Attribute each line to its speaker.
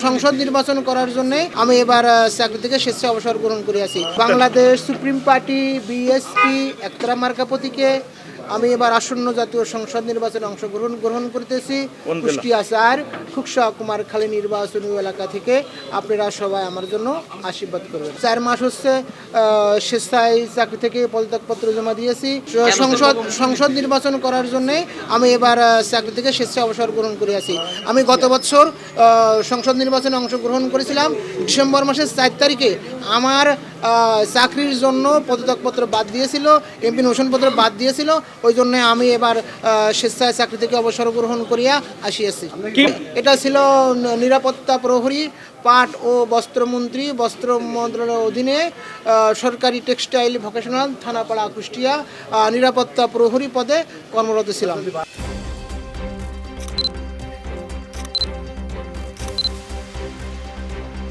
Speaker 1: সংসদ নির্বাচন করার জন্য আমি এবার চাকরি থেকে স্বেচ্ছা অবসর গ্রহণ করে আছি। বাংলাদেশ সুপ্রিম পার্টি বিএসপি একতরা মার্কা প্রতীকে আমি এবার আসন্ন জাতীয় সংসদ নির্বাচনে অংশগ্রহণ করতেছি। কুষ্টিয়া ৪ খুকসা কুমারখালী নির্বাচনী এলাকা থেকে আপনারা সবাই আমার জন্য আশীর্বাদ করবেন। ৪ মাস হচ্ছে স্বেচ্ছায় চাকরি থেকে পদত্যাগপত্র জমা দিয়েছি। সংসদ নির্বাচন করার জন্য আমি এবার চাকরি থেকে স্বেচ্ছা অবসর গ্রহণ করে আছি। আমি গত বছর সংসদ নির্বাচনে অংশগ্রহণ করেছিলাম। ডিসেম্বর মাসের ৪ তারিখে আমার চাকরির জন্য পদত্যাগপত্র বাদ দিয়েছিল, এমপি নোশনপত্র বাদ দিয়েছিল। ওই জন্য আমি এবার স্বেচ্ছায় চাকরি থেকে অবসর গ্রহণ করিয়া আসিয়াছি। এটা ছিল নিরাপত্তা প্রহরী, পাট ও বস্ত্রমন্ত্রী, বস্ত্র মন্ত্রণালয়ের অধীনে সরকারি টেক্সটাইল ভোকেশনাল থানাপাড়া কুষ্টিয়া নিরাপত্তা প্রহরী পদে কর্মরত ছিলাম।